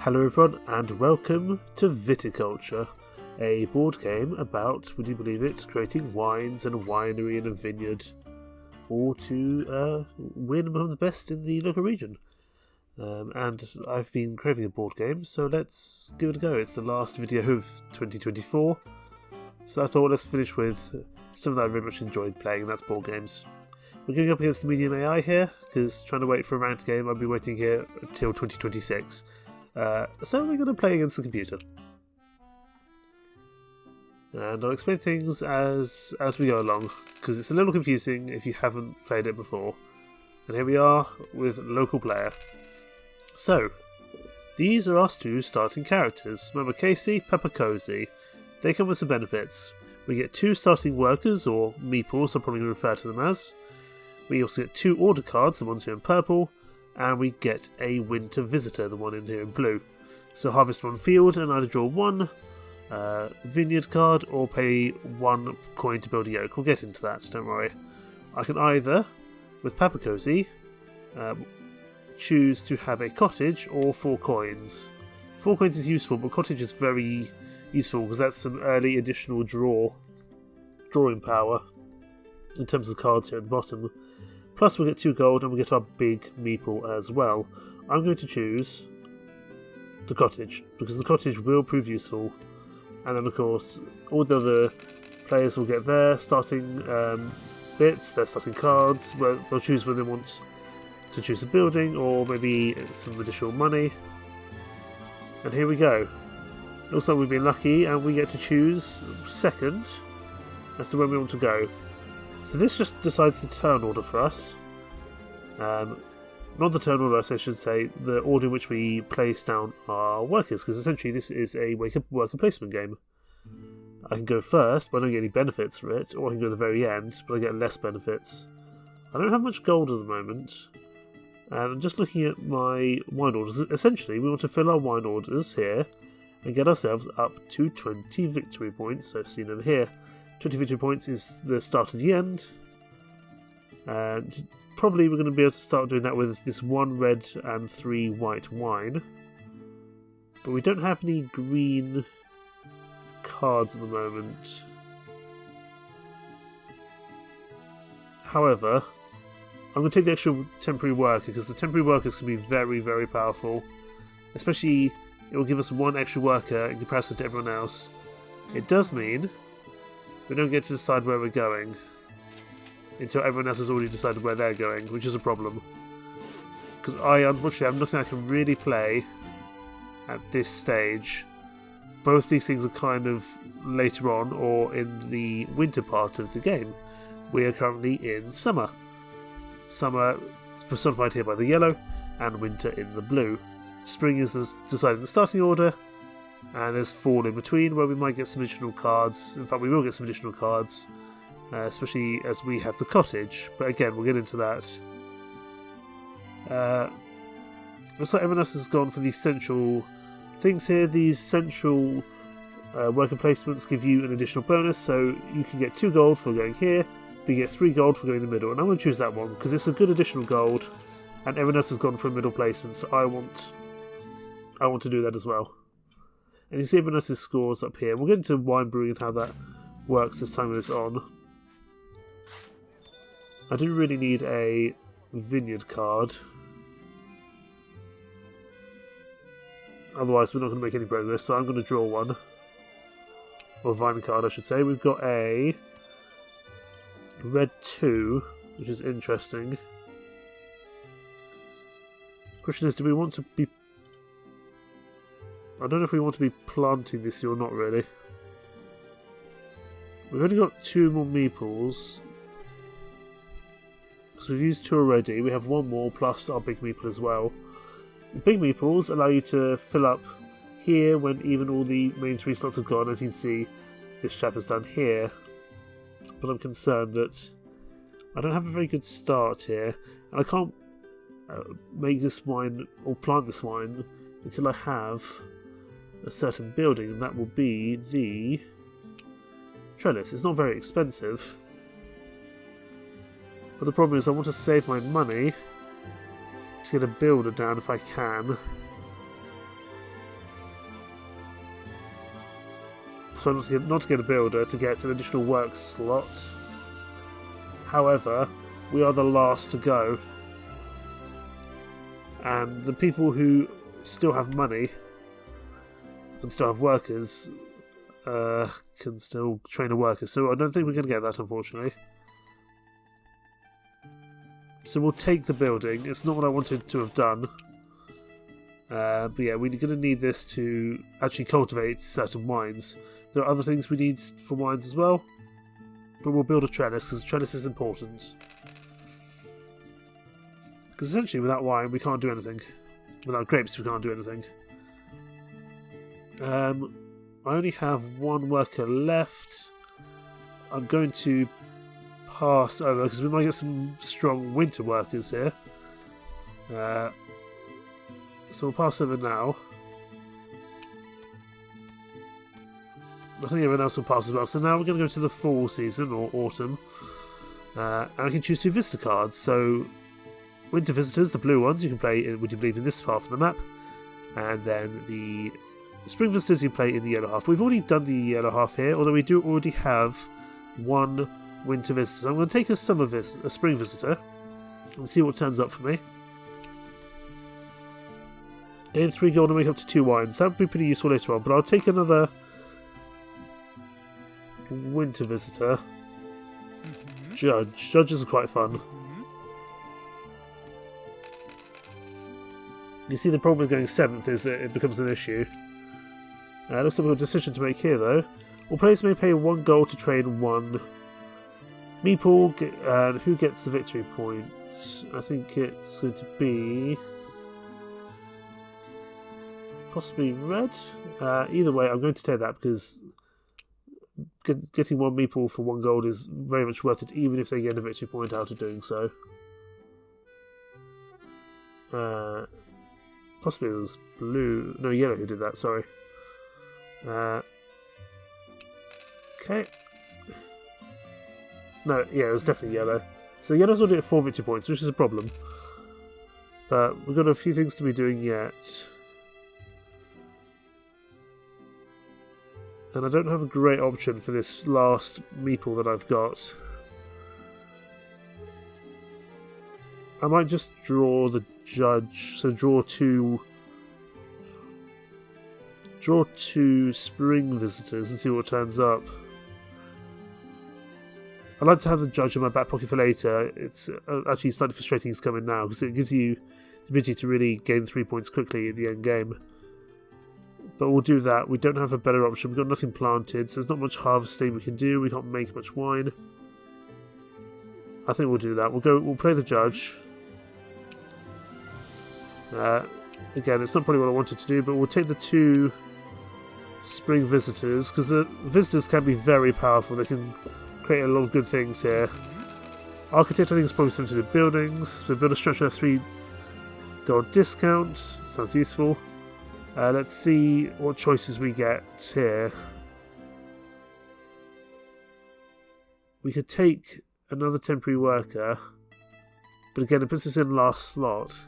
Hello everyone and welcome to Viticulture, a board game about, would you believe it, creating wines and a winery and a vineyard, all to win one of the best in the local region. And I've been craving a board game, so let's give it a go. It's the last video of 2024, so I thought let's finish with something that I very much enjoyed playing, and that's board games. We're going up against the medium AI here, because trying to wait for a ranked game, I'll be waiting here until 2026. So we're going to play against the computer. And I'll explain things as we go along, because it's a little confusing if you haven't played it before. And here we are with local player. So, these are our two starting characters, Mama Casey, Peppa Cozy. They come with some benefits. We get 2 starting workers, or meeples, I'll probably refer to them as. We also get 2 order cards, the ones here in purple. And we get a winter visitor, the one in here in blue. So harvest 1 field and either draw 1 vineyard card or pay 1 coin to build a yoke. We'll get into that, don't worry. I can either, with Peppa Cozy, choose to have a cottage or 4 coins. 4 coins is useful, but cottage is very useful because that's some early additional drawing power in terms of cards here at the bottom. Plus we'll get 2 gold and we'll get our big meeple as well. I'm going to choose the cottage, because the cottage will prove useful. And then of course, all the other players will get their starting bits, their starting cards, where they'll choose whether they want to choose a building or maybe some additional money. And here we go. Looks like we've been lucky and we get to choose second as to where we want to go. So this just decides the turn order for us. Not the turn order, I should say, the order in which we place down our workers, because essentially this is a worker placement game. I can go first, but I don't get any benefits for it, or I can go to the very end, but I get less benefits. I don't have much gold at the moment, and I'm just looking at my wine orders. Essentially, we want to fill our wine orders here, and get ourselves up to 20 victory points, so seen over here. 20 victory points is the start of the end, and probably we're going to be able to start doing that with this 1 red and 3 white wine. But we don't have any green cards at the moment. However, I'm going to take the extra temporary worker, because the temporary workers can be very, very powerful. Especially, it will give us 1 extra worker in comparison to everyone else. It does mean we don't get to decide where we're going until everyone else has already decided where they're going, which is a problem. Because I, unfortunately, have nothing I can really play at this stage. Both these things are kind of later on, or in the winter part of the game. We are currently in summer. Summer personified here by the yellow, and winter in the blue. Spring is deciding the starting order, and there's fall in between where we might get some additional cards. In fact, we will get some additional cards, especially as we have the cottage. But again, we'll get into that. Looks like everyone else has gone for these central things here. These central worker placements give you an additional bonus, so you can get 2 gold for going here, but you get 3 gold for going in the middle. And I'm going to choose that one because it's a good additional gold, and everyone else has gone for a middle placement, so I want to do that as well. And you see everyone else's scores up here. We'll get into wine brewing and how that works as time goes on. I do really need a vineyard card. Otherwise we're not going to make any progress, so I'm going to draw 1. Or vine card, I should say. We've got a red 2, which is interesting. The question is, do we want to be... I don't know if we want to be planting this year or not, really. We've only got 2 more meeples. Because we've used 2 already. We have 1 more plus our big meeple as well. The big meeples allow you to fill up here when even all the main 3 slots have gone. As you can see, this chap has done here. But I'm concerned that I don't have a very good start here. And I can't make this wine or plant this wine until I have a certain building, and that will be the trellis. It's not very expensive, but the problem is I want to save my money to get a builder down if I can. so not to get a builder, to get an additional work slot. However, we are the last to go. And the people who still have money and still have workers can still train a worker. So I don't think we're going to get that, unfortunately. So we'll take the building. It's not what I wanted to have done. But yeah, we're going to need this to actually cultivate certain wines. There are other things we need for wines as well. But we'll build a trellis, because trellis is important. Because essentially without wine we can't do anything. Without grapes we can't do anything. I only have one worker left. I'm going to pass over, because we might get some strong winter workers here. So we'll pass over now. I think everyone else will pass as well. So now we're going to go to the fall season, or autumn. And I can choose 2 visitor cards. So, winter visitors, the blue ones, you can play, would you believe, in this half of the map. And then the spring visitors you play in the yellow half. We've already done the yellow half here, although we do already have 1 winter visitor. So I'm going to take a spring visitor, and see what turns up for me. Gain 3 gold and make up to 2 wines. That would be pretty useful later on, but I'll take another winter visitor. Judges are quite fun. You see, the problem with going 7th is that it becomes an issue. Looks like we've got a decision to make here, though. All players may pay 1 gold to train 1 meeple, and who gets the victory point? I think it's going to be possibly red. Either way, I'm going to take that, because getting 1 meeple for 1 gold is very much worth it, even if they get a victory point out of doing so. Possibly it was blue. No, yellow who did that, sorry. Okay. No, yeah, it was definitely yellow. So yellow's already at 4 victory points, which is a problem. But we've got a few things to be doing yet. And I don't have a great option for this last meeple that I've got. I might just draw the judge. So draw two spring visitors and see what turns up. I'd like to have the judge in my back pocket for later. It's actually slightly frustrating he's coming now, because it gives you the ability to really gain 3 points quickly at the end game. But we'll do that. We don't have a better option. We've got nothing planted, so there's not much harvesting we can do. We can't make much wine. I think we'll do that. We'll play the judge. Again, it's not probably what I wanted to do, but we'll take the 2 spring visitors, because the visitors can be very powerful. They can create a lot of good things here. Architect, I think, is probably something to do with buildings. So build a structure at 3 gold discount. Sounds useful. Let's see what choices we get here. We could take another temporary worker, but again, it puts us in last slot.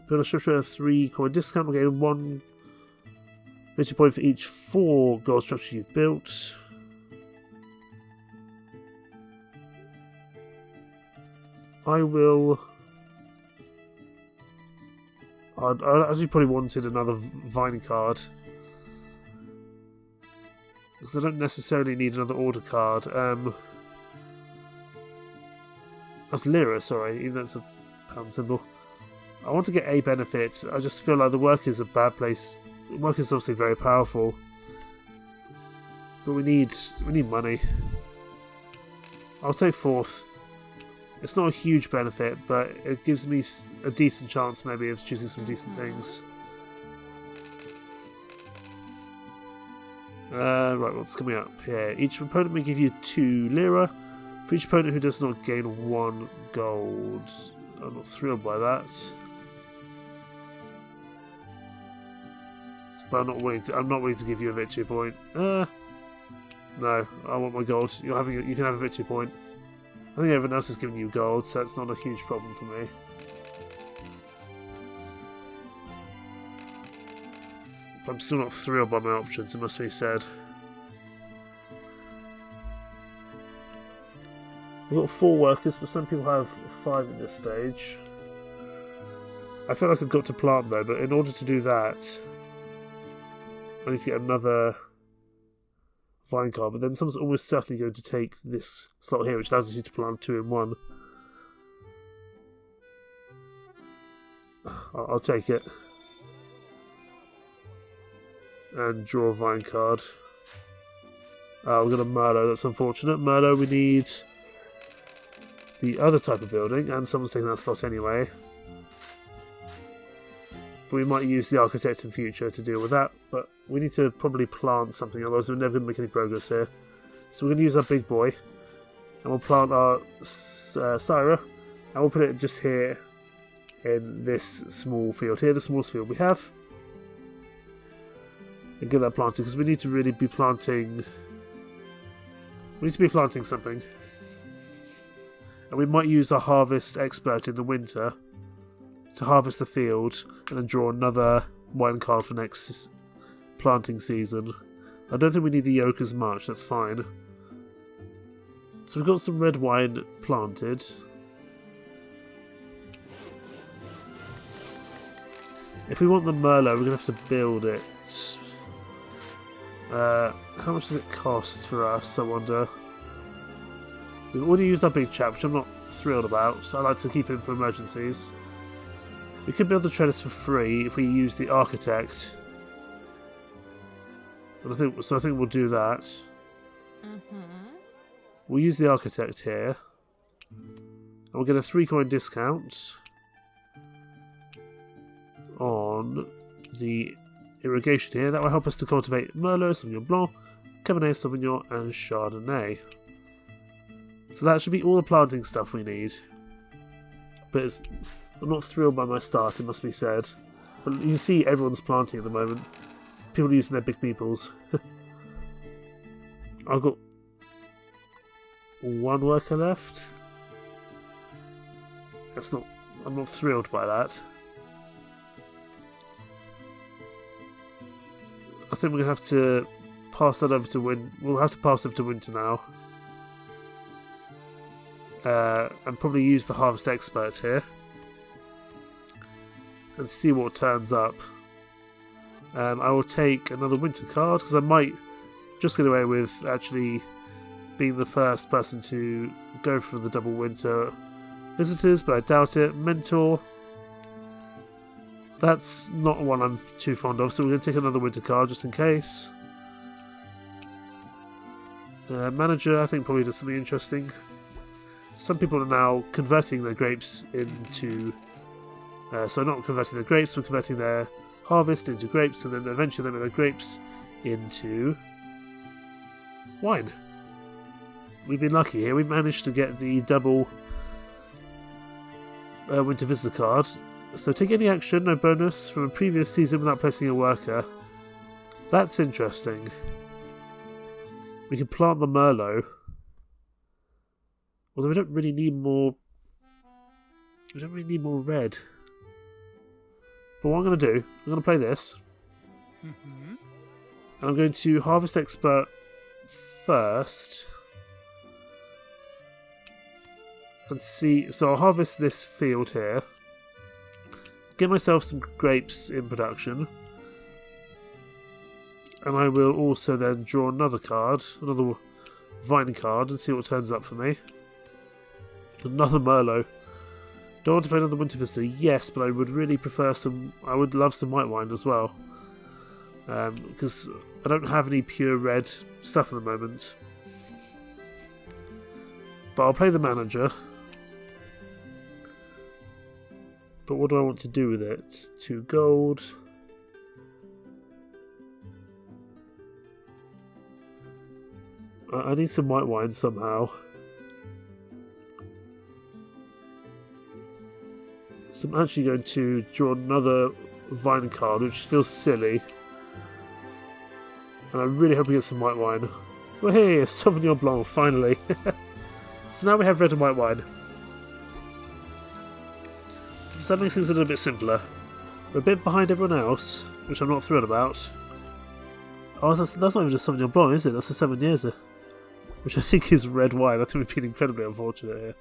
Build a structure at 3 coin discount. We're getting 1 victory point for each 4 gold structure you've built. I will. I actually probably wanted another vine card, because I don't necessarily need another order card. That's lira, sorry, even though it's a pound symbol. I want to get a benefit. I just feel like the work is a bad place. The work is obviously very powerful, but we need money. I'll take 4th. It's not a huge benefit, but it gives me a decent chance maybe of choosing some decent things. Right, what's coming up here? Each opponent may give you 2 lira. For each opponent who does not gain 1 gold. I'm not thrilled by that. But I'm not willing to give you a victory point. No, I want my gold. You can have a victory point. I think everyone else is giving you gold, so that's not a huge problem for me. I'm still not thrilled by my options, it must be said. We've got 4 workers, but some people have 5 at this stage. I feel like I've got to plant though, but in order to do that, I need to get another vine card, but then someone's almost certainly going to take this slot here, which allows you to plant 2 in 1. I'll take it. And draw a vine card. We've got a Merlot, that's unfortunate. Merlot, we need the other type of building, and someone's taking that slot anyway. But we might use the architect in future to deal with that, but we need to probably plant something, otherwise we're never going to make any progress here. So we're going to use our big boy, and we'll plant our Syra, and we'll put it just here in this small field here, the smallest field we have. And get that planted, because we need to really be planting... We need to be planting something. And we might use our harvest expert in the winter to harvest the field and then draw another wine card for next planting season. I don't think we need the yoke as much, that's fine. So we've got some red wine planted. If we want the Merlot, we're going to have to build it. How much does it cost for us, I wonder? We've already used our big chap, which I'm not thrilled about, so I like to keep him for emergencies. We could build the trellis for free if we use the architect. And I think we'll do that. We'll use the architect here. And we'll get a 3 coin discount on the irrigation here. That will help us to cultivate Merlot, Sauvignon Blanc, Cabernet Sauvignon and Chardonnay. So that should be all the planting stuff we need. But I'm not thrilled by my start, it must be said. But you see everyone's planting at the moment. People are using their big meeples. I've got 1 worker left. I'm not thrilled by that. I think we're going to have to pass that over to we'll have to pass over to winter now. And probably use the harvest expert here. And see what turns up. I will take another winter card, because I might just get away with actually being the first person to go for the double winter visitors, but I doubt it. Mentor. That's not one I'm too fond of, so we're going to take another winter card just in case. Manager, I think, probably does something interesting. Some people are now converting their grapes into... so not converting their grapes, but converting their harvest into grapes, and then eventually they make their grapes into wine. We've been lucky here. We managed to get the double winter visitor card. So take any action, no bonus, from a previous season without placing a worker. That's interesting. We can plant the Merlot. Although we don't really need more... We don't really need more red. But what I'm going to do, I'm going to play this. And I'm going to Harvest Expert first. And see... So I'll harvest this field here. Get myself some grapes in production. And I will also then draw another card, another vine card, and see what turns up for me. Another Merlot. Don't want to play another Winter Visitor, yes, but I would really prefer some... I would love some white wine as well. Because I don't have any pure red stuff at the moment. But I'll play the manager. But what do I want to do with it? 2 gold. I need some white wine somehow. So I'm actually going to draw another vine card, which feels silly. And I really hope we get some white wine. Well, hey, a Sauvignon Blanc, finally. So now we have red and white wine. So that makes things a little bit simpler. We're a bit behind everyone else, which I'm not thrilled about. Oh, that's not even just Sauvignon Blanc, is it? That's a 7 years, which I think is red wine. I think we've been incredibly unfortunate here.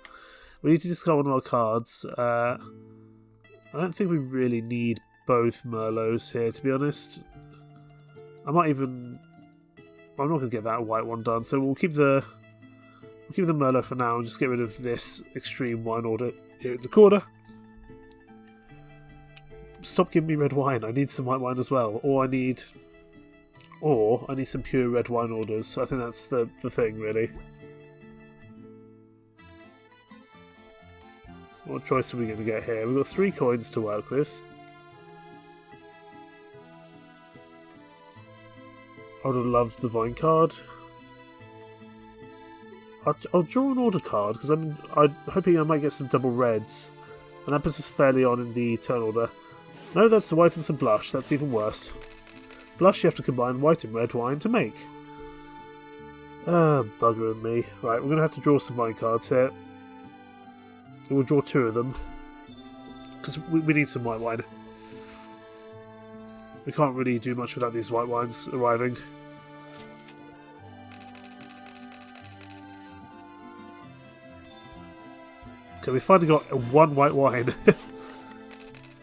We need to discard one of our cards. I don't think we really need both Merlots here, to be honest. I'm not going to get that white one done, so we'll keep the Merlot for now and just get rid of this extreme wine order here in the corner. Stop giving me red wine. I need some white wine as well, or I need some pure red wine orders. So I think that's the thing, really. What choice are we going to get here? We've got 3 coins to work with. I would have loved the vine card. I'll draw an order card because I'm hoping I might get some double reds, and that puts us fairly on in the turn order. No, that's the white and some blush. That's even worse. Blush you have to combine white and red wine to make. Buggering me. Right, we're going to have to draw some vine cards here. We'll draw 2 of them because we need some white wine. We can't really do much without these white wines arriving. Okay, we finally got 1 white wine.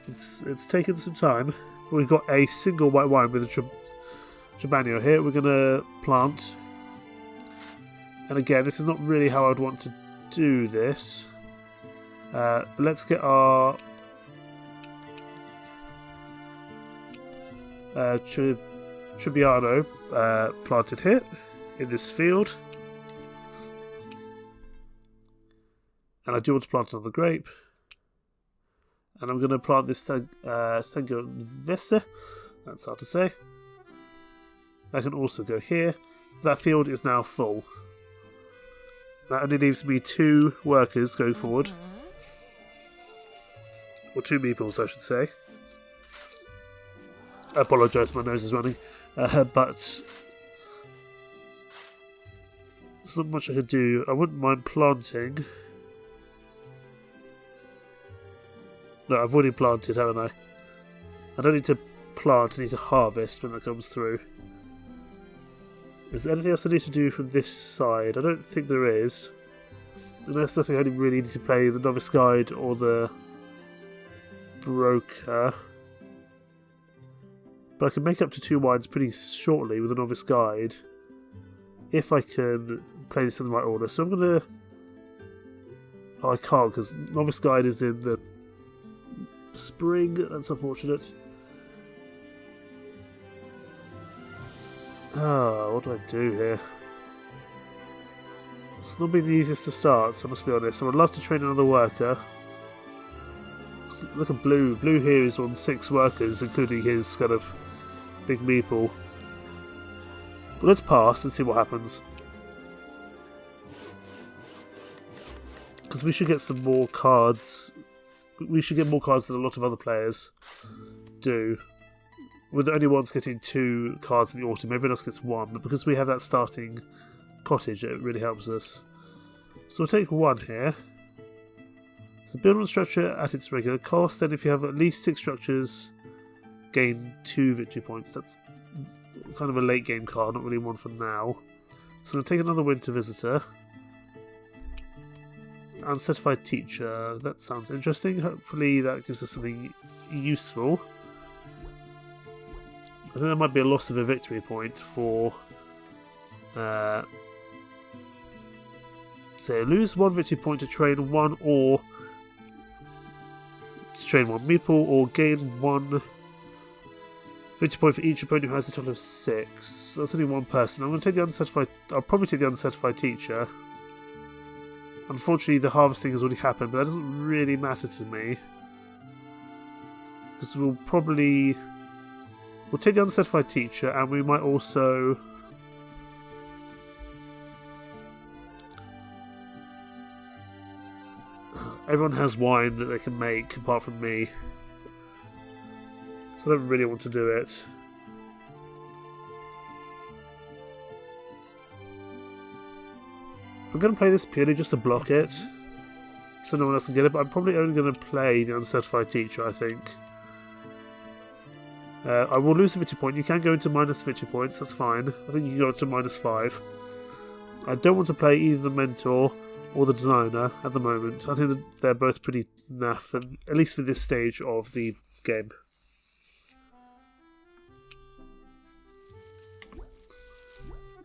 It's taken some time. We've got a single white wine with a Trebano here. We're going to plant. And again, this is not really how I would want to do this. But let's get our Trebano planted here in this field. And I do want to plant another grape. And I'm going to plant this Sangiovese. That's hard to say. That can also go here. That field is now full. That only leaves me 2 workers going forward. Or 2 meeples, I should say. I apologise, my nose is running. But there's not much I could do. I wouldn't mind planting. No, I've already planted, haven't I? I don't need to plant, I need to harvest when that comes through. Is there anything else I need to do from this side? I don't think there is. And that's nothing I really need to play the Novice Guide or the Broker. But I can make up to 2 wines pretty shortly with the Novice Guide. If I can play this in the right order. So I'm going to... Oh, I can't because Novice Guide is in the spring. That's unfortunate. What do I do here? It's not been the easiest to start, so I must be honest. I would love to train another worker. Look at Blue. Blue here is on 6 workers, including his kind of big meeple. But let's pass and see what happens. Because we should get some more cards. We should get more cards than a lot of other players do. We're the only ones getting 2 cards in the autumn. Everyone else gets 1. But because we have that starting cottage, it really helps us. So we'll take 1 here. So build one structure at its regular cost. Then if you have at least 6 structures, gain 2 victory points. That's kind of a late game card, not really one for now. So I'm going to take another winter visitor. Uncertified teacher. That sounds interesting. Hopefully that gives us something useful. I think there might be a loss of a victory point for... say, lose 1 victory point to train 1 or... to train 1 meeple, or gain 1 victory point for each opponent who has a total of 6. That's only 1 person. I'm going to take the uncertified... I'll probably take the uncertified teacher. Unfortunately, the harvesting has already happened, but that doesn't really matter to me. Because we'll probably... We'll take the uncertified teacher, and we might also... Everyone has wine that they can make, apart from me. So I don't really want to do it. I'm going to play this purely just to block it, so no one else can get it, but I'm probably only going to play the uncertified teacher, I think. I will lose a Viti point. You can go into minus Viti points, that's fine. I think you can go into -5. I don't want to play either the Mentor or the Designer at the moment. I think that they're both pretty naff, at least for this stage of the game.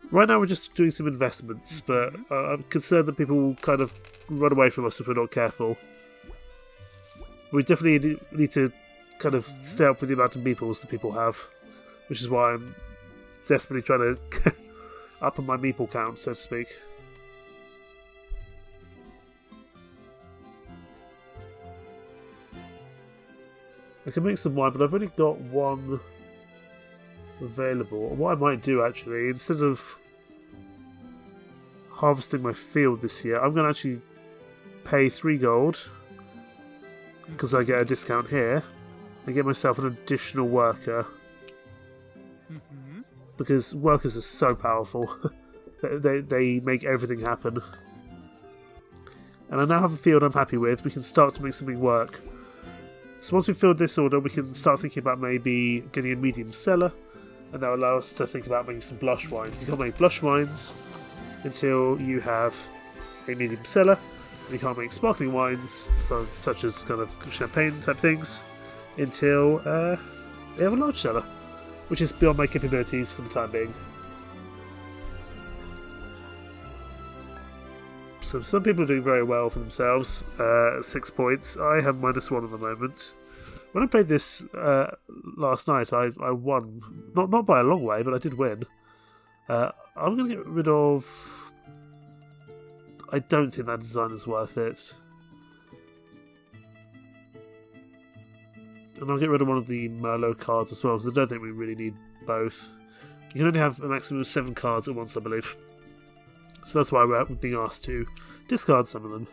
Right now we're just doing some investments, but I'm concerned that people will kind of run away from us if we're not careful. We definitely need to kind of stay up with the amount of meeples that people have, which is why I'm desperately trying to up on my meeple count, so to speak. I can make some wine, but I've only got one available. What I might do, actually, instead of harvesting my field this year, I'm going to actually pay 3 gold, because I get a discount here, and get myself an additional worker. Because workers are so powerful. they make everything happen. And I now have a field I'm happy with. We can start to make something work. So once we've filled this order, we can start thinking about maybe getting a medium cellar, and that will allow us to think about making some blush wines. You can't make blush wines until you have a medium cellar. And you can't make sparkling wines, such as kind of champagne type things, until we have a large cellar, which is beyond my capabilities for the time being. So some people are doing very well for themselves. 6 points. I have -1 at the moment. When I played this last night, I won. Not by a long way, but I did win. I'm going to get rid of... I don't think that design is worth it. And I'll get rid of one of the Merlot cards as well, because I don't think we really need both. You can only have a maximum of 7 cards at once, I believe. So that's why we're being asked to discard some of them.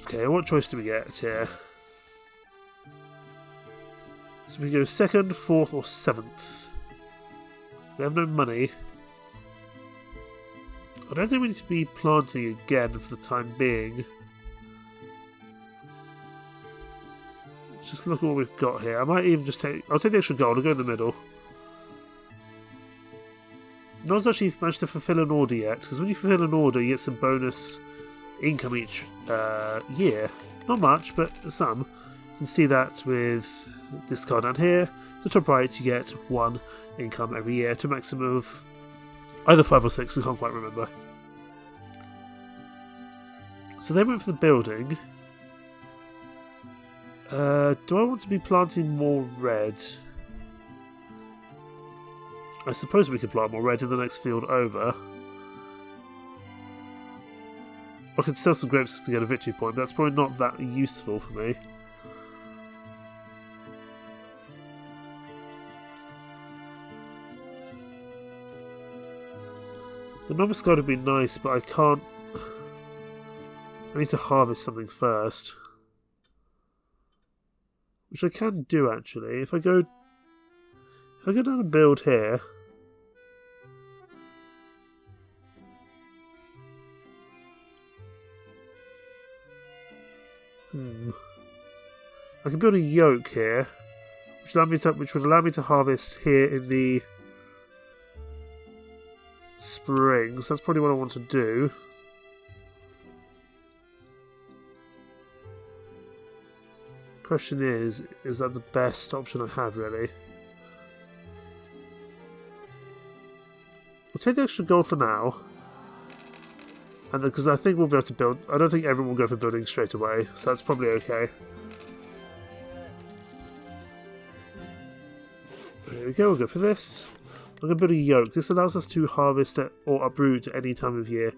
Okay, what choice do we get here? So we go 2nd, 4th, or 7th. We have no money. I don't think we need to be planting again for the time being. Just look at what we've got here. I might even just take... I'll take the extra gold. I'll go in the middle. No one's actually managed to fulfill an order yet, because when you fulfill an order, you get some bonus income each year. Not much, but some. You can see that with this card down here. The top right, you get 1 income every year to a maximum of either 5 or 6, I can't quite remember. So they went for the building. Do I want to be planting more red? I suppose we could plant more red in the next field over. I could sell some grapes to get a victory point, but that's probably not that useful for me. The novice guide would be nice, but I can't... I need to harvest something first. Which I can do, actually. If I go down and build here... I can build a yoke here, which would allow me to harvest here in the spring. So that's probably what I want to do. Question is that the best option I have, really? We'll take the extra gold for now. And because I think we'll be able to build... I don't think everyone will go for building straight away, so that's probably okay. There we go, we'll go for this. I'm going to build a yoke. This allows us to harvest or uproot at any time of year.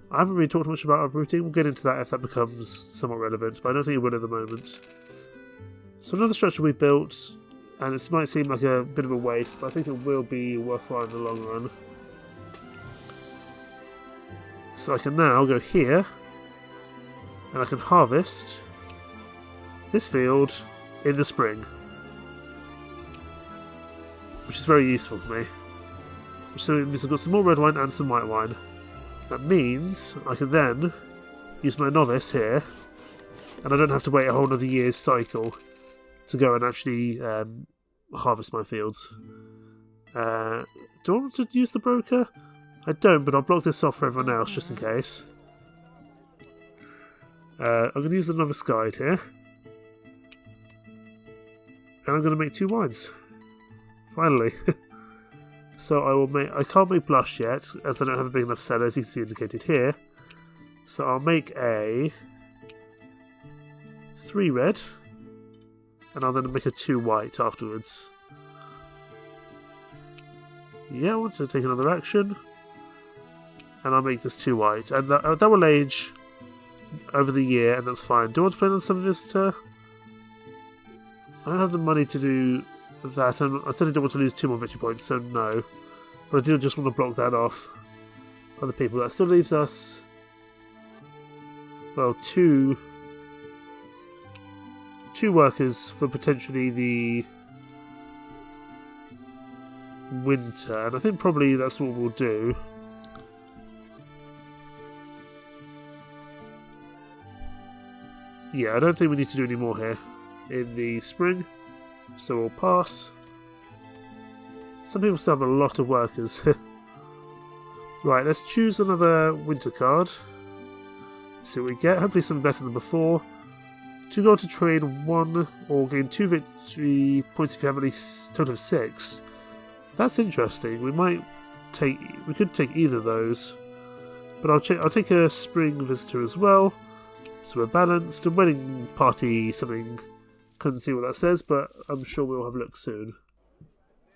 I haven't really talked much about uprooting. We'll get into that if that becomes somewhat relevant, but I don't think it will at the moment. So another structure we built, and it might seem like a bit of a waste, but I think it will be worthwhile in the long run. So I can now go here, and I can harvest this field in the spring, which is very useful for me. Which means I've got some more red wine and some white wine. That means I can then use my novice here, and I don't have to wait a whole other year's cycle to go and actually harvest my fields. Do I want to use the broker? I don't, but I'll block this off for everyone else just in case. I'm going to use the novice guide here. And I'm going to make 2 wines. Finally. So I can't make blush yet, as I don't have a big enough cellar, as you can see indicated here. So I'll make a 3 red, and I'll then make a 2 white afterwards. Yeah, I want to take another action, and I'll make this 2 white, and that will age over the year, and that's fine. Do I want to play on some visitor? I don't have the money to do that, and I certainly don't want to lose 2 more victory points, so no. But I do just want to block that off. Other people. That still leaves us, well, two workers for potentially the winter, and I think probably that's what we'll do. Yeah, I don't think we need to do any more here in the spring, so we'll pass. Some people still have a lot of workers. Right, let's choose another winter card. See what we get. Hopefully something better than before. 2 gold to trade 1, or gain 2 victory points if you have at least a total of 6. That's interesting. We could take either of those, but I'll take a spring visitor as well. So we're balanced. A wedding party something. Couldn't see what that says, but I'm sure we'll have a look soon.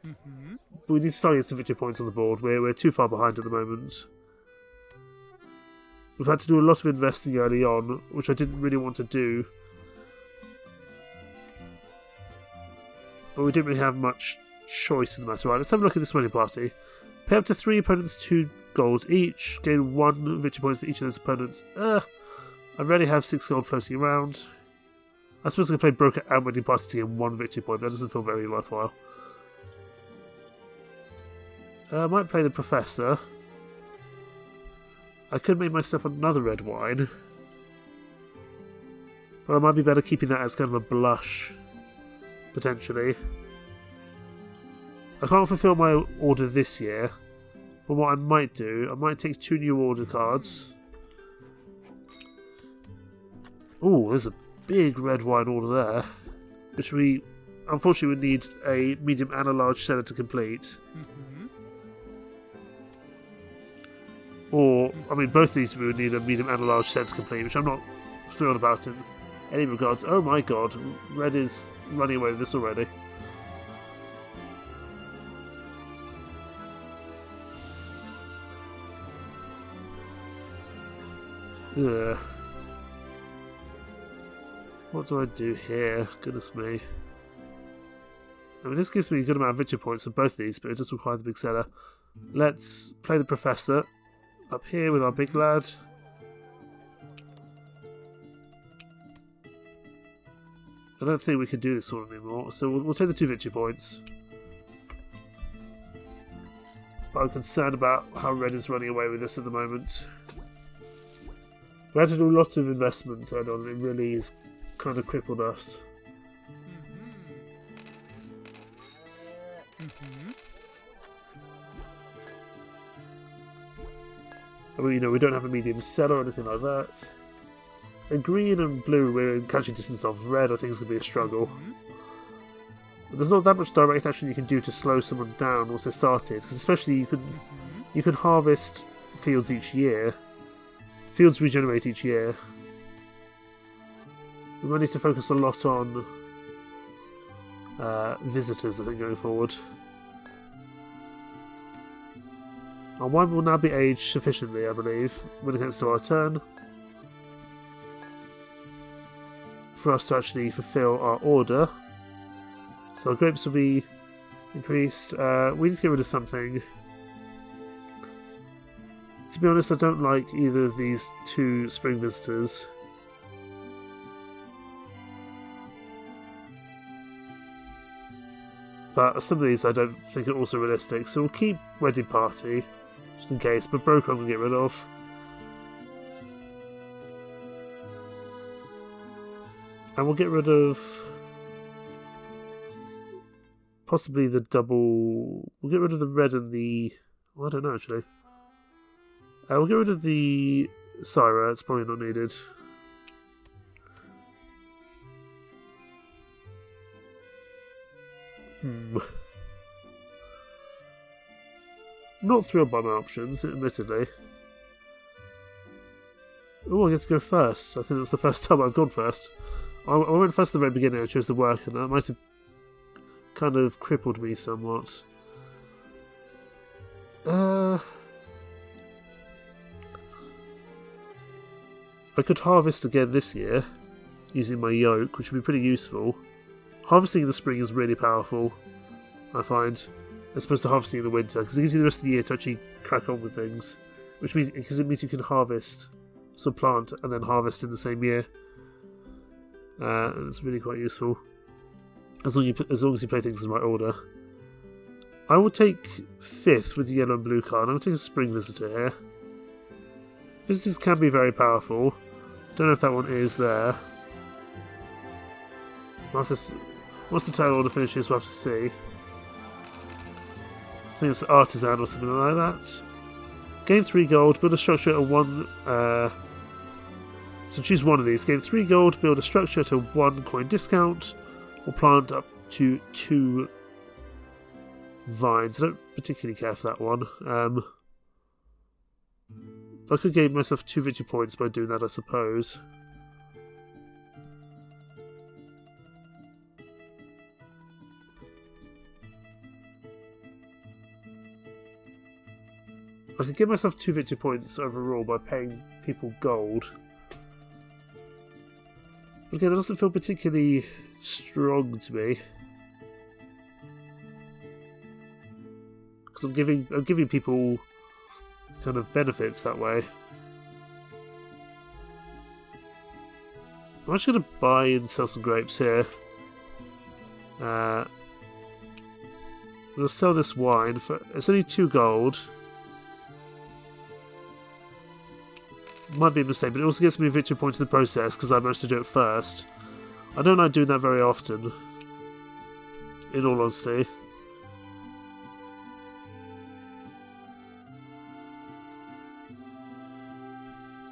But we need to start getting some victory points on the board. We're too far behind at the moment. We've had to do a lot of investing early on, which I didn't really want to do. But we didn't really have much choice in the matter. Right, let's have a look at this wedding party. Pay up to 3 opponents 2 gold each. Gain 1 victory point for each of those opponents. I already have 6 gold floating around. I suppose I can play broker and wedding party to gain 1 victory point. That doesn't feel very worthwhile. I might play the professor. I could make myself another red wine, but I might be better keeping that as kind of a blush, potentially. I can't fulfill my order this year, but what I might do, I might take 2 new order cards. Ooh, there's a big red wine order there, which we unfortunately would need a medium and a large cellar to complete. Or, I mean, both these we would need a medium and a large set to complete, which I'm not thrilled about in any regards. Oh my god, red is running away with this already. Ugh. What do I do here? Goodness me. I mean, this gives me a good amount of victory points for both these, but it does require the big seller. Let's play the professor up here with our big lad. I don't think we can do this one anymore, so we'll take the 2 victory points. But I'm concerned about how red is running away with this at the moment. We had to do lots of investments early on, and it really has kind of crippled us. I mean, you know, we don't have a medium cellar or anything like that. And green and blue, we're in catching distance of. Red, I think, is going to be a struggle. But there's not that much direct action you can do to slow someone down once they started, because especially you can harvest fields each year. Fields regenerate each year. We might need to focus a lot on visitors, I think, going forward. Our wine will now be aged sufficiently, I believe, when it gets to our turn, for us to actually fulfill our order. So our grapes will be increased. We need to get rid of something. To be honest, I don't like either of these 2 spring visitors. But some of these I don't think are also realistic, so we'll keep wedding party, just in case, but broker I'm going to get rid of. And we'll get rid of possibly the double... We'll get rid of the red and the... Well, I don't know, actually. We'll get rid of the Syrah. It's probably not needed. Not thrilled by my options, admittedly. Oh, I get to go first. I think that's the first time I've gone first. I went first at the very beginning. I chose the work, and that might have kind of crippled me somewhat. I could harvest again this year using my yoke, which would be pretty useful. Harvesting in the spring is really powerful, I find, as opposed to harvesting in the winter, because it gives you the rest of the year to actually crack on with things. Which means, because it means you can harvest, so plant, and then harvest in the same year. And it's really quite useful, as long as you play things in the right order. I will take 5th with the yellow and blue card. I will take a spring visitor here. Visitors can be very powerful. Don't know if that one is there. Once the title order finishes, we'll have to see. I think it's artisan or something like that. Gain 3 gold, build a structure at 1... So choose one of these. Gain 3 gold, build a structure at a 1 coin discount, or plant up to 2 vines. I don't particularly care for that one. I could gain myself 2 victory points by doing that, I suppose. I could give myself 2 victory points overall by paying people gold. But again, that doesn't feel particularly strong to me. Because I'm giving people kind of benefits that way. I'm actually going to buy and sell some grapes here. I'm going to sell this wine for... It's only 2 gold. Might be a mistake, but it also gets me a victory point in the process because I managed to do it first. I don't like doing that very often, in all honesty.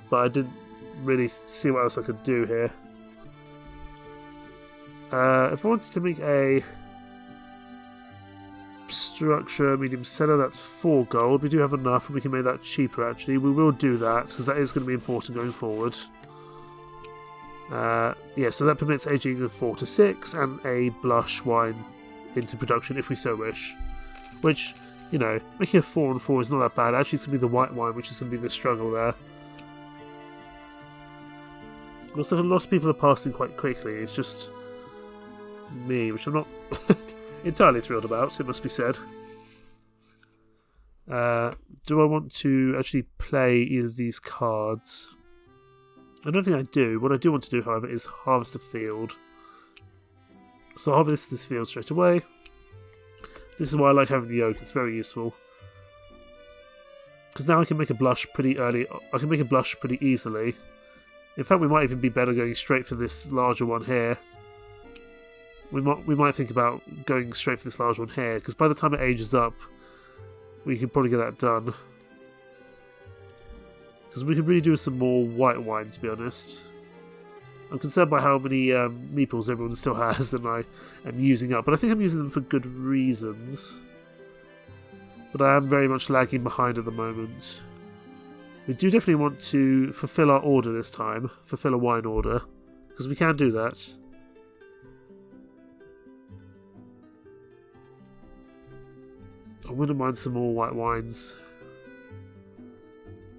But I didn't really see what else I could do here. If I wanted to make a structure medium cellar, that's 4 gold. We do have enough, and we can make that cheaper actually. We will do that because that is going to be important going forward. Yeah, so that permits aging of 4 to 6 and a blush wine into production if we so wish. Which, you know, making a 4 and 4 is not that bad. Actually, it's going to be the white wine which is going to be the struggle there. Also, a lot of people are passing quite quickly. It's just me, which I'm not entirely thrilled about, it must be said. Do I want to actually play either of these cards? I don't think I do. What I do want to do, however, is harvest a field. So I'll harvest this field straight away. This is why I like having the yoke. It's very useful. Because now I can make a blush pretty early. I can make a blush pretty easily. In fact, we might even be better going straight for this larger one here. We might think about going straight for this large one here, because by the time it ages up, we could probably get that done. Because we could really do some more white wine, to be honest. I'm concerned by how many meeples everyone still has, and I am using up. But I think I'm using them for good reasons. But I am very much lagging behind at the moment. We do definitely want to fulfill our order this time, fulfill a wine order, because we can do that. I wouldn't mind some more white wines,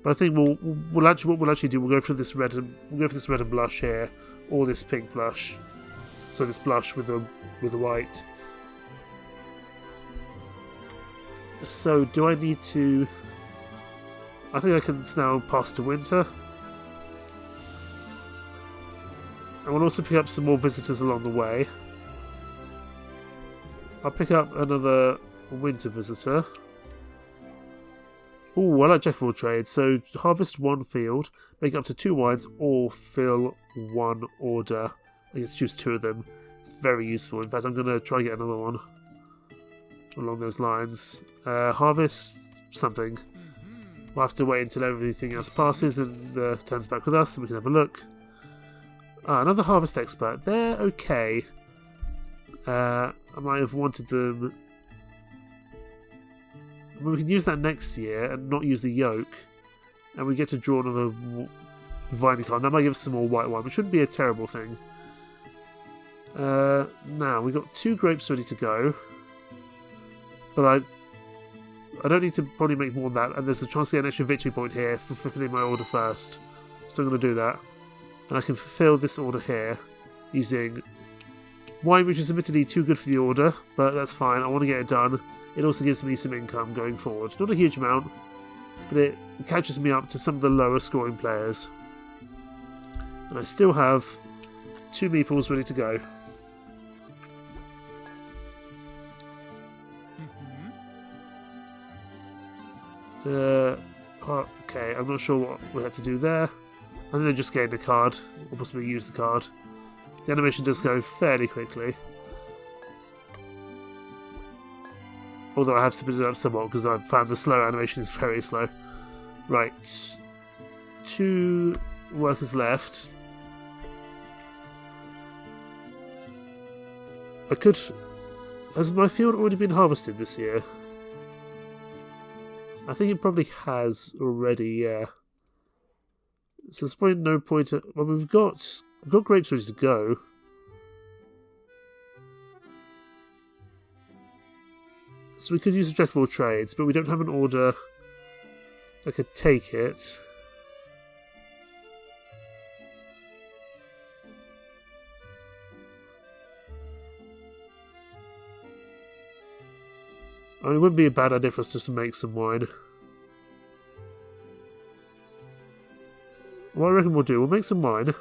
but I think what we'll actually do, we'll go for this red and blush here, or this pink blush. So this blush with the white. So do I need to? I think I can now pass to winter. I will also pick up some more visitors along the way. I'll pick up another winter visitor. Oh, I like jack of all trades. So harvest 1 field, make up to 2 wines, or fill 1 order. I can choose 2 of them. It's very useful. In fact, I'm going to try and get another one. along those lines. Harvest something. We'll have to wait until everything else passes and turns back with us, and we can have a look. Another harvest expert. They're okay. I might have wanted them. I mean, we can use that next year and not use the yoke, and we get to draw another vineyard card. That might give us some more white wine, which shouldn't be a terrible thing. Now we've got 2 grapes ready to go, but I don't need to probably make more than that, and there's a chance to get an extra victory point here for fulfilling my order first. So I'm going to do that. And I can fulfill this order here using wine, which is admittedly too good for the order, but that's fine. I want to get it done. It also gives me some income going forward. Not a huge amount, but it catches me up to some of the lower scoring players. And I still have 2 meeples ready to go. Okay, I'm not sure what we had to do there. I think they just gained a card, or possibly used the card. The animation does go fairly quickly. Although I have speeded it up somewhat because I've found the slow animation is very slow. Right. 2 workers left. I could... Has my field already been harvested this year? I think it probably has already, yeah. So there's probably no point... Well, we've got grapes ready to go. So we could use a jack of all trades, but we don't have an order that could take it. I mean, it wouldn't be a bad idea for us just to make some wine. What I reckon we'll do, we'll make some wine.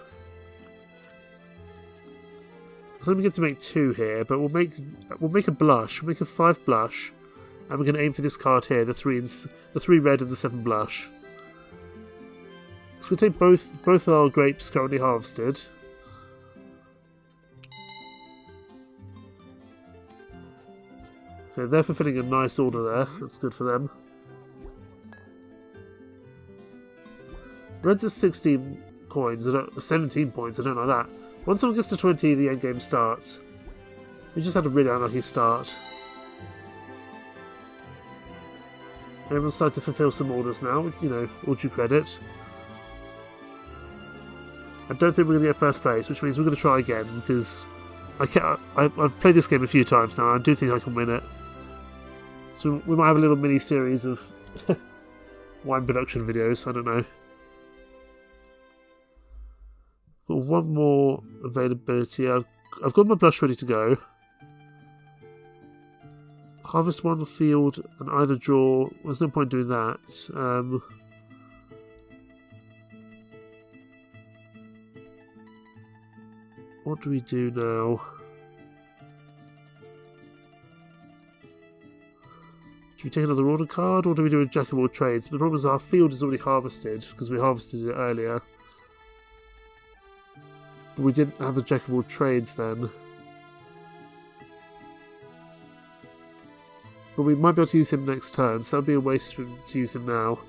I think we get to make 2 here, but we'll make a blush. We'll make a 5 blush, and we're going to aim for this card here, the 3 red and the 7 blush. So we'll take both our grapes currently harvested. Okay, they're fulfilling a nice order there. That's good for them. Red's at 16 coins, 17 points, I don't like that. Once someone gets to 20, the endgame starts. We just had a really unlucky start. Everyone's starting to fulfill some orders now, you know, all due credit. I don't think we're going to get first place, which means we're going to try again, because I've played this game a few times now, and I do think I can win it. So we might have a little mini-series of wine production videos, I don't know. Got 1 more availability. I've got my blush ready to go. Harvest 1 field and either draw. There's no point doing that. What do we do now? Do we take another order card, or do we do a jack of all trades? The problem is our field is already harvested because we harvested it earlier. But we didn't have the jack of all trades then. But we might be able to use him next turn, so that would be a waste to use him now.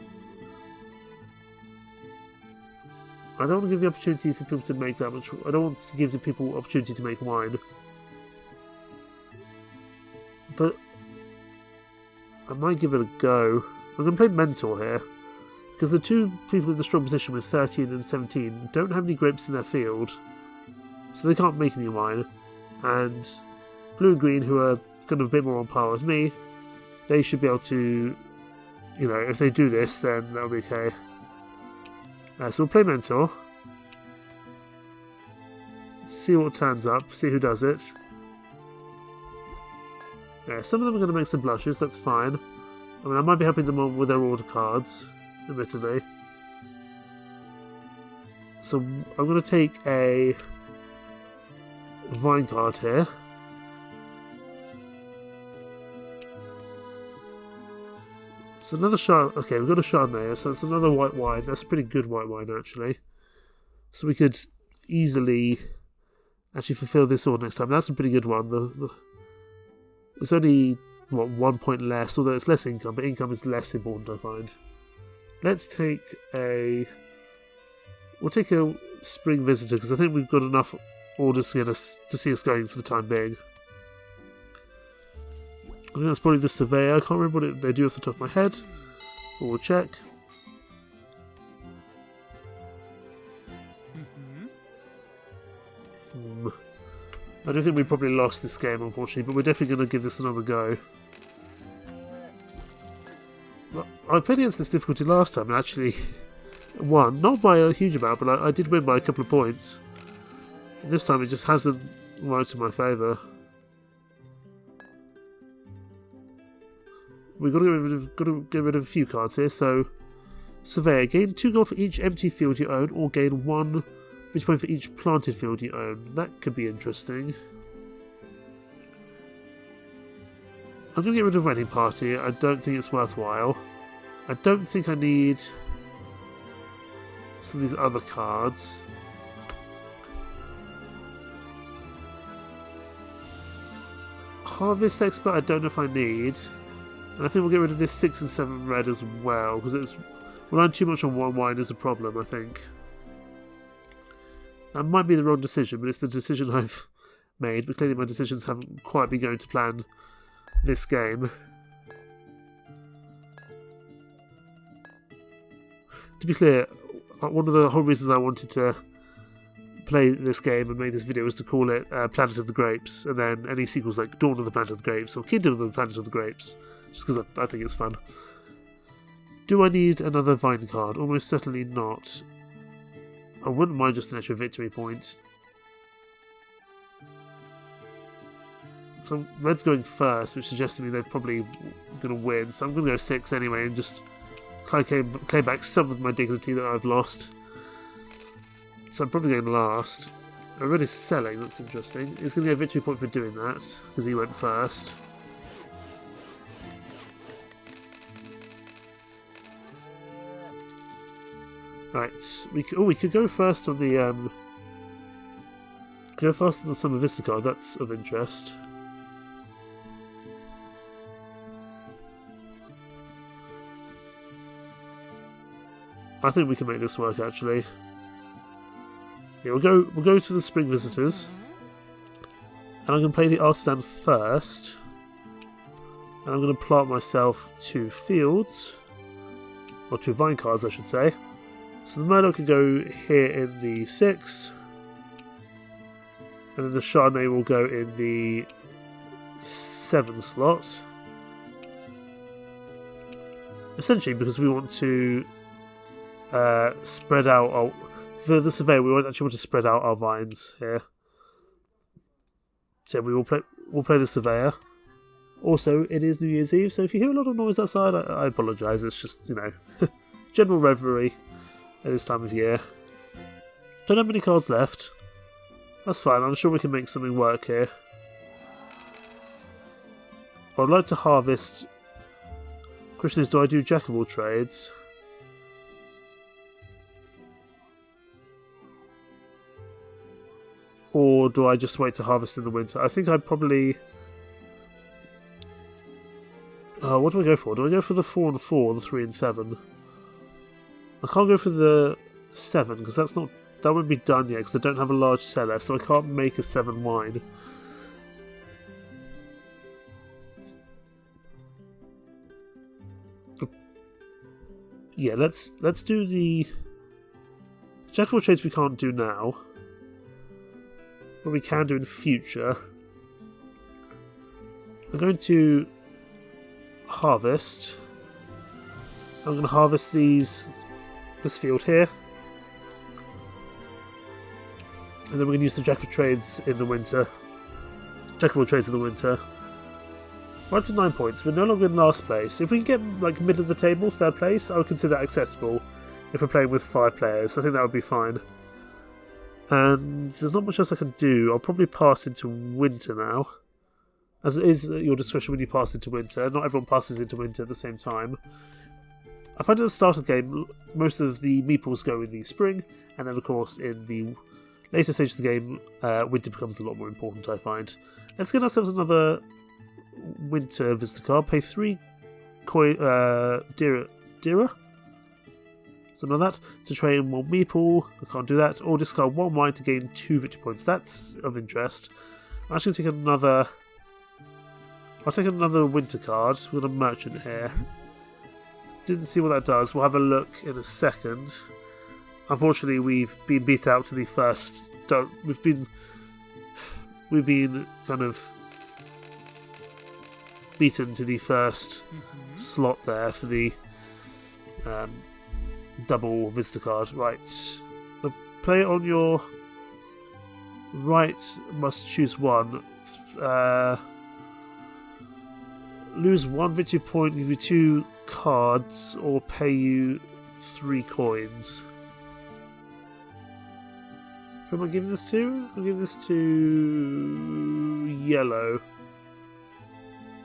I don't want to give the opportunity for people to make that much. I don't want to give the people opportunity to make wine. But I might give it a go. I'm going to play Mentor here. Because the 2 people in the strong position with 13 and 17 don't have any grapes in their field. So they can't make any wine. And blue and green, who are kind of a bit more on par with me, they should be able to, you know, if they do this, then that'll be okay. So we'll play Mentor. See what turns up, see who does it. Yeah, some of them are going to make some blushes, that's fine. I mean, I might be helping them on with their order cards, admittedly. So I'm going to take a vine card here. It's another Chardonnay. Okay, we've got a Chardonnay, so it's another white wine. That's a pretty good white wine, actually. So we could easily actually fulfill this order next time. That's a pretty good one. It's only what, 1 point less, although it's less income, but income is less important, I find. Let's take a... We'll take a spring visitor, because I think we've got enough orders to see us going for the time being. I think that's probably the surveyor. I can't remember what they do off the top of my head, but we'll check. I don't think we probably lost this game, unfortunately, but we're definitely going to give this another go. I played against this difficulty last time and actually won. Not by a huge amount, but I did win by a couple of points. And this time it just hasn't worked in my favour. We've got to get rid of a few cards here, so... Surveyor, gain 2 gold for each empty field you own, or gain 1 victory point for each planted field you own. That could be interesting. I'm going to get rid of Wedding Party. I don't think it's worthwhile. I don't think I need some of these other cards. Harvest Expert I don't know if I need. And I think we'll get rid of this 6 and 7 red as well, because it's relying too much on one wine is a problem, I think. That might be the wrong decision, but it's the decision I've made. But clearly my decisions haven't quite been going to plan this game. To be clear, one of the whole reasons I wanted to play this game and make this video was to call it Planet of the Grapes, and then any sequels like Dawn of the Planet of the Grapes or Kingdom of the Planet of the Grapes, just because I think it's fun. Do I need another vine card? Almost certainly not. I wouldn't mind just an extra victory point. So red's going first, which suggests to me they're probably going to win, so I'm going to go 6 anyway and just claim back some of my dignity that I've lost. So I'm probably going last. Red is selling, that's interesting. He's going to get a victory point for doing that, because he went first. Right, we could go first on the go first on the Summer Vista card. That's of interest. I think we can make this work actually. Yeah, we'll go to the Spring Visitors, and I'm going to play the Artisan first, and I'm going to plant myself 2 fields, or 2 vine cards, I should say. So the Merlot could go here in the 6, and then the Chardonnay will go in the 7 slot. Essentially because we want to spread out our... For the Surveyor, we actually want to spread out our vines here. So we'll play the Surveyor. Also, it is New Year's Eve, so if you hear a lot of noise outside, I apologise. It's just, you know, general revelry at this time of year. Don't have many cards left. That's fine, I'm sure we can make something work here. But I'd like to harvest... Question is, do I do Jack of all trades? Or do I just wait to harvest in the winter? I think I'd probably... what do I go for? Do I go for the 4 and 4, the 3 and 7? I can't go for the 7 because that won't be done yet because I don't have a large cellar, so I can't make a 7 wine. Yeah, let's do the Jack of all trades we can't do now, but we can do in the future. I'm going to harvest. I'm going to harvest this field here, and then we're going to use the Jack of trades in the winter. Jack of all trades in the winter. We're up to 9 points. We're no longer in last place. If we can get like middle of the table, 3rd place, I would consider that acceptable. If we're playing with 5 players, I think that would be fine. And there's not much else I can do. I'll probably pass into winter now, as it is at your discretion when you pass into winter. Not everyone passes into winter at the same time. I find at the start of the game, most of the meeples go in the spring, and then of course in the later stage of the game, winter becomes a lot more important, I find. Let's get ourselves another winter visitor card. Pay 3 Dira? Something like that. To train 1 meeple. I can't do that. Or discard 1 wine to gain 2 victory points. That's of interest. I'm actually going to take another... I'll take another winter card with a merchant here. Didn't see what that does. We'll have a look in a second. Unfortunately, we've been beat out to the first... We've been kind of beaten to the first slot there for the double visitor card. Right. The player on your right must choose one. Lose 1 victory point, give you 2 cards, or pay you 3 coins. Who am I giving this to? I'll give this to yellow.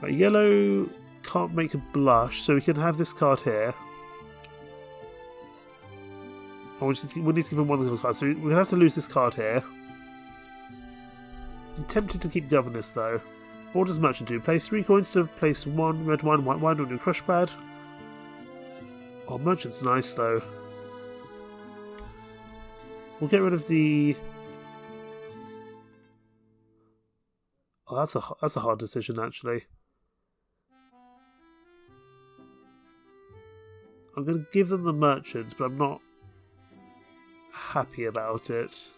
Right, yellow can't make a blush, so we can have this card here. Oh, we need to give him one of the cards, so we're going to have to lose this card here. I'm tempted to keep Governess though. What does Merchant do? Play 3 coins to place 1 red wine, white wine on your crush pad. Oh, Merchant's nice though. We'll get rid of the... Oh, that's a hard decision actually. I'm going to give them the Merchant, but I'm not happy about it.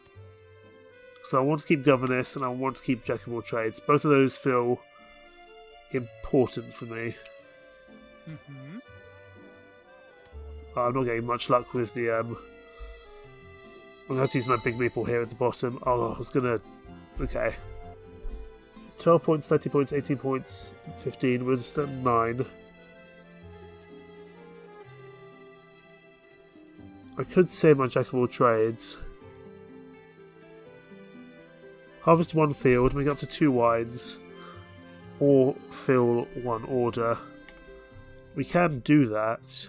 So I want to keep Governess and I want to keep Jack of all trades. Both of those feel important for me. I'm not getting much luck with the... I'm going to use my big meeple here at the bottom. Oh, I was going to... Okay. 12 points, 30 points, 18 points, 15. We're just at 9. I could save my Jack of all trades. Harvest 1 field, make up to 2 wines, or fill 1 order. We can do that,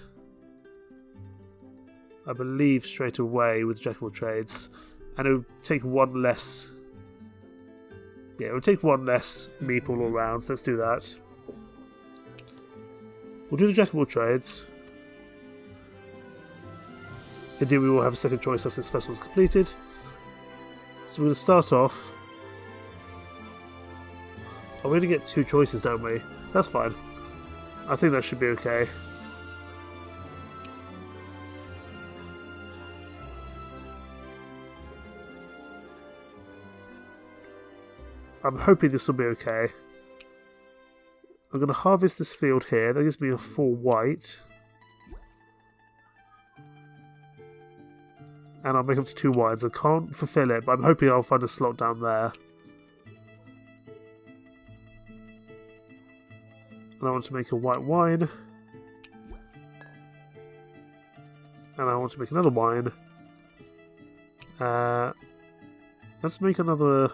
I believe, straight away with Jack of all trades, and it would take 1 less. Yeah, it would take 1 less meeple all round, so let's do that. We'll do the Jack of all trades. Indeed, we will have a second choice after this festival is completed. So we're going to start off. Oh, we only get 2 choices, don't we? That's fine. I think that should be okay. I'm hoping this will be okay. I'm going to harvest this field here. That gives me a 4 white. And I'll make up to 2 wines. I can't fulfill it, but I'm hoping I'll find a slot down there. And I want to make a white wine. And I want to make another wine. Let's make another...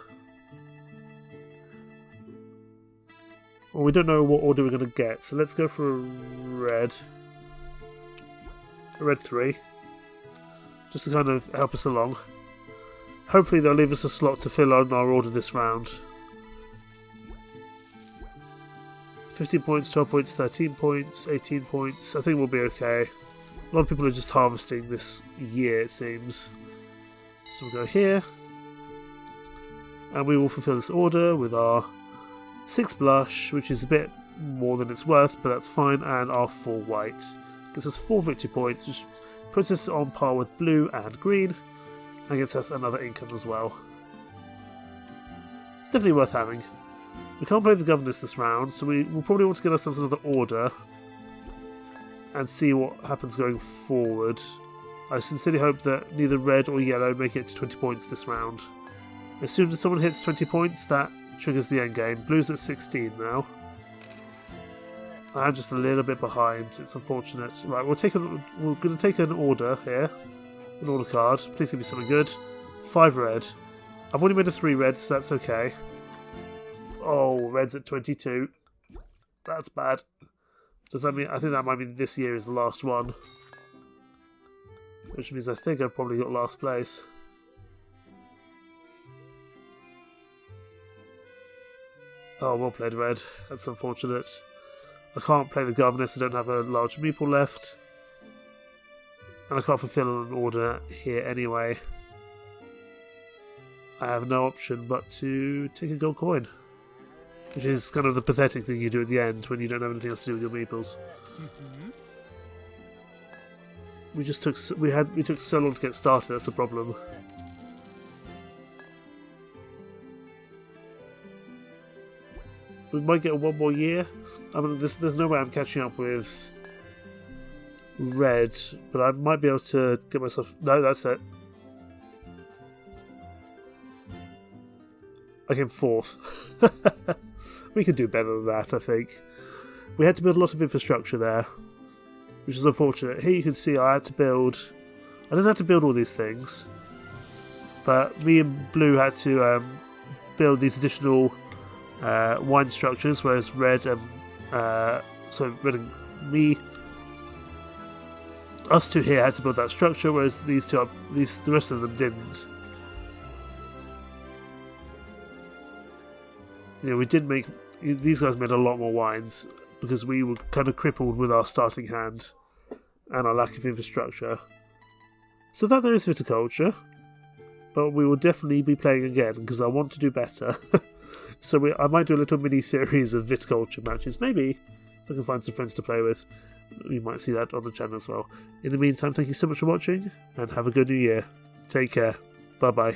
Well, we don't know what order we're going to get, so let's go for a red. A red 3. Just to kind of help us along. Hopefully they'll leave us a slot to fill on our order this round. 15 points, 12 points, 13 points, 18 points. I think we'll be okay. A lot of people are just harvesting this year, it seems. So we'll go here. And we will fulfill this order with our 6 blush, which is a bit more than it's worth, but that's fine, and our 4 white. Gives us 4 victory points, which puts us on par with blue and green, and gets us another income as well. It's definitely worth having. We can't play the Governess this round, so we'll probably want to get ourselves another order and see what happens going forward. I sincerely hope that neither red or yellow make it to 20 points this round. As soon as someone hits 20 points, that triggers the end game. Blue's at 16 now. I'm just a little bit behind. It's unfortunate. Right, we're going to take an order here. An order card. Please give me something good. 5 red. I've only made a 3 red, so that's okay. Oh, red's at 22. That's bad. Does that mean... I think that might mean this year is the last one. Which means I think I've probably got last place. Oh, well played, Red. That's unfortunate. I can't play the governess, I don't have a large meeple left. And I can't fulfill an order here anyway. I have no option but to take a gold coin. Which is kind of the pathetic thing you do at the end when you don't have anything else to do with your meeples. Mm-hmm. We took so long to get started, that's the problem. We might get one more year. I mean, there's no way I'm catching up with Red, but I might be able to get myself... No, that's it. I came 4th. We could do better than that, I think. We had to build a lot of infrastructure there, which is unfortunate. Here you can see I had to build... I didn't have to build all these things, but me and Blue had to build these additional wine structures, whereas Red and... Red and me... Us two here had to build that structure, whereas the rest of them didn't. You know, we did make... These guys made a lot more wines because we were kind of crippled with our starting hand and our lack of infrastructure. So that there is viticulture, but we will definitely be playing again because I want to do better. So I might do a little mini-series of viticulture matches. Maybe, if I can find some friends to play with. You might see that on the channel as well. In the meantime, thank you so much for watching and have a good new year. Take care. Bye-bye.